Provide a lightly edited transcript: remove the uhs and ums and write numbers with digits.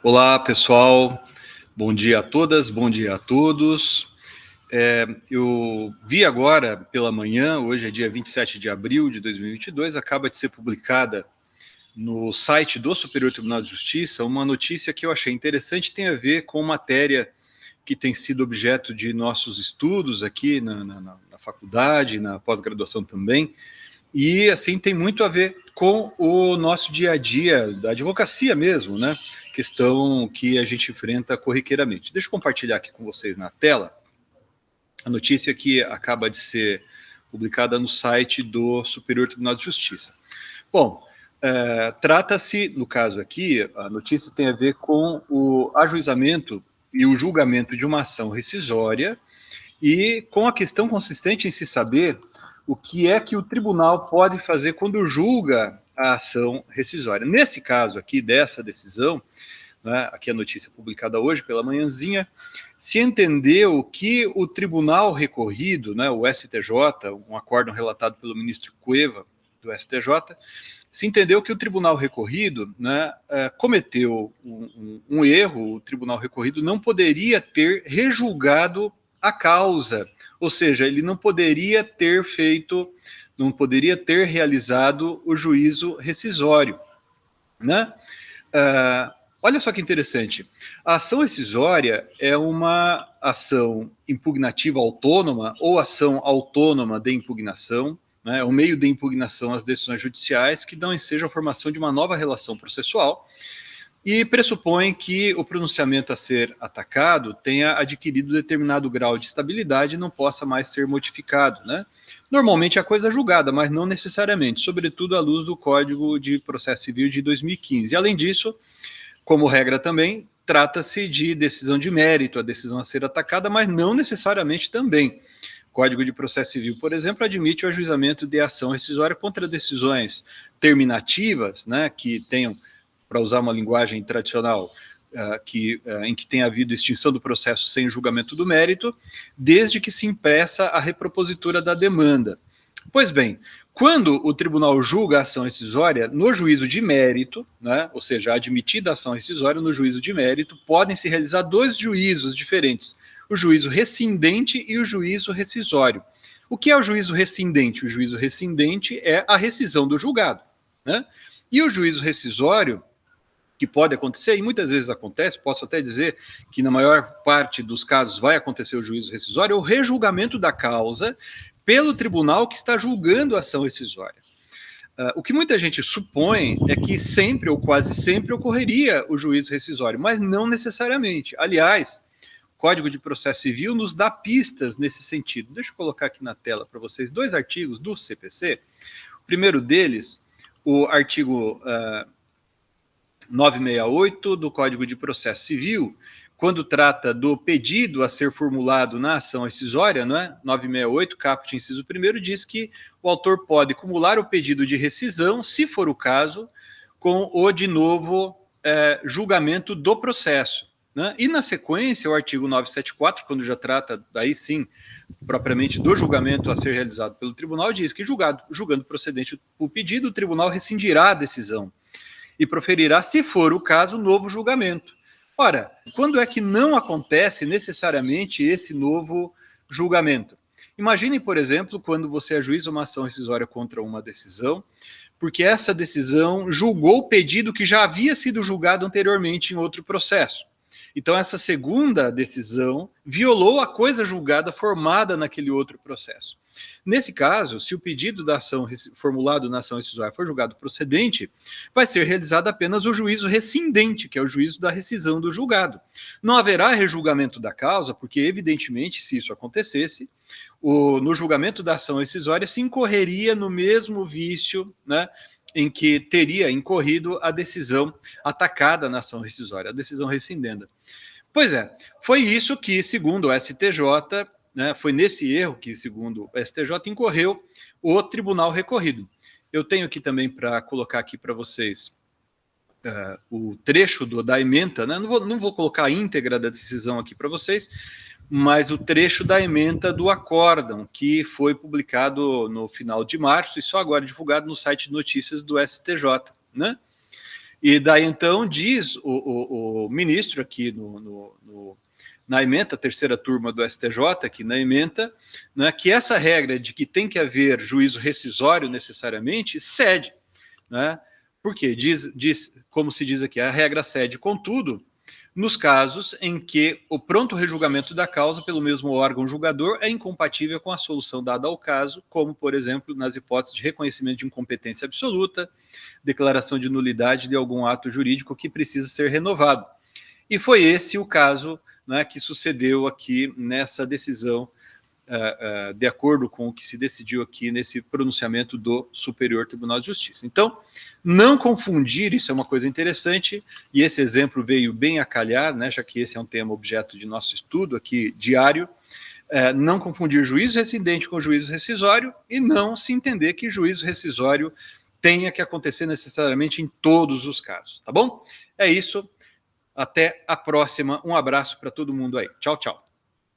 Olá, pessoal. Bom dia a todas, bom dia a todos. Eu vi agora pela manhã, hoje é dia 27 de abril de 2022, acaba de ser publicada no site do Superior Tribunal de Justiça uma notícia que eu achei interessante, tem a ver com matéria que tem sido objeto de nossos estudos aqui na faculdade, na pós-graduação também, e assim tem muito a ver com o nosso dia a dia da advocacia mesmo, né? Questão que a gente enfrenta corriqueiramente. Deixa eu compartilhar aqui com vocês na tela a notícia que acaba de ser publicada no site do Superior Tribunal de Justiça. Bom, trata-se, no caso aqui, a notícia tem a ver com o ajuizamento e o julgamento de uma ação rescisória e com a questão consistente em se saber o que é que o tribunal pode fazer quando julga a ação rescisória. Nesse caso aqui, dessa decisão, né, aqui a notícia publicada hoje pela manhãzinha, se entendeu que o tribunal recorrido, né, o STJ, um acórdão relatado pelo ministro Cueva do STJ, se entendeu que o tribunal recorrido, né, cometeu um erro, o tribunal recorrido não poderia ter rejulgado a causa, ou seja, ele não poderia ter realizado o juízo rescisório, né? Olha só que interessante, a ação rescisória é uma ação impugnativa autônoma ou ação autônoma de impugnação, né? É um meio de impugnação às decisões judiciais que dão ensejo à formação de uma nova relação processual e pressupõe que o pronunciamento a ser atacado tenha adquirido determinado grau de estabilidade e não possa mais ser modificado, né? Normalmente a coisa é julgada, mas não necessariamente, sobretudo à luz do Código de Processo Civil de 2015. E, além disso, como regra também, trata-se de decisão de mérito, a decisão a ser atacada, mas não necessariamente também. O Código de Processo Civil, por exemplo, admite o ajuizamento de ação rescisória contra decisões terminativas, né, que tenham, para usar uma linguagem tradicional, em que tenha havido extinção do processo sem julgamento do mérito, desde que se impeça a repropositura da demanda. Pois bem, quando o tribunal julga a ação rescisória, no juízo de mérito, né, ou seja, admitida a ação rescisória no juízo de mérito, podem se realizar dois juízos diferentes, o juízo rescindente e o juízo rescisório. O que é o juízo rescindente? O juízo rescindente é a rescisão do julgado, né? E o juízo rescisório, que pode acontecer, e muitas vezes acontece, posso até dizer que na maior parte dos casos vai acontecer o juízo rescisório, é o rejulgamento da causa pelo tribunal que está julgando a ação rescisória. O que muita gente supõe é que sempre ou quase sempre ocorreria o juízo rescisório, mas não necessariamente. Aliás, o Código de Processo Civil nos dá pistas nesse sentido. Deixa eu colocar aqui na tela para vocês dois artigos do CPC. O primeiro deles, o artigo 968 do Código de Processo Civil, quando trata do pedido a ser formulado na ação rescisória, não é? 968, caput inciso 1º, diz que o autor pode cumular o pedido de rescisão, se for o caso, com o de novo julgamento do processo, né? E na sequência, o artigo 974, quando já trata, daí sim, propriamente do julgamento a ser realizado pelo tribunal, diz que julgando procedente o pedido, o tribunal rescindirá a decisão e proferirá, se for o caso, novo julgamento. Ora, quando é que não acontece necessariamente esse novo julgamento? Imaginem, por exemplo, quando você ajuiza uma ação rescisória contra uma decisão, porque essa decisão julgou o pedido que já havia sido julgado anteriormente em outro processo. Então, essa segunda decisão violou a coisa julgada formada naquele outro processo. Nesse caso, se o pedido da ação formulado na ação rescisória for julgado procedente, vai ser realizado apenas o juízo rescindente, que é o juízo da rescisão do julgado. Não haverá rejulgamento da causa, porque, evidentemente, se isso acontecesse, no julgamento da ação rescisória se incorreria no mesmo vício, né, em que teria incorrido a decisão atacada na ação rescisória, a decisão rescindenda. Pois é, foi isso que, segundo o STJ, né, foi nesse erro que, segundo o STJ, incorreu o tribunal recorrido. Eu tenho aqui também para colocar aqui para vocês o trecho da ementa, né? Não vou colocar a íntegra da decisão aqui para vocês, mas o trecho da ementa do acórdão, que foi publicado no final de março e só agora divulgado no site de notícias do STJ, né? E daí, então, diz o ministro aqui na ementa, a terceira turma do STJ, aqui na ementa, né, que essa regra de que tem que haver juízo rescisório necessariamente cede. Né? Por quê? Como se diz aqui, a regra cede, contudo, nos casos em que o pronto rejulgamento da causa pelo mesmo órgão julgador é incompatível com a solução dada ao caso, como, por exemplo, nas hipóteses de reconhecimento de incompetência absoluta, declaração de nulidade de algum ato jurídico que precisa ser renovado. E foi esse o caso, né, que sucedeu aqui nessa decisão, de acordo com o que se decidiu aqui nesse pronunciamento do Superior Tribunal de Justiça. Então, não confundir, isso é uma coisa interessante, e esse exemplo veio bem a calhar, né, já que esse é um tema objeto de nosso estudo aqui diário, não confundir juízo rescindente com juízo rescisório e não se entender que juízo rescisório tenha que acontecer necessariamente em todos os casos, tá bom? É isso, até a próxima, um abraço para todo mundo aí. Tchau, tchau.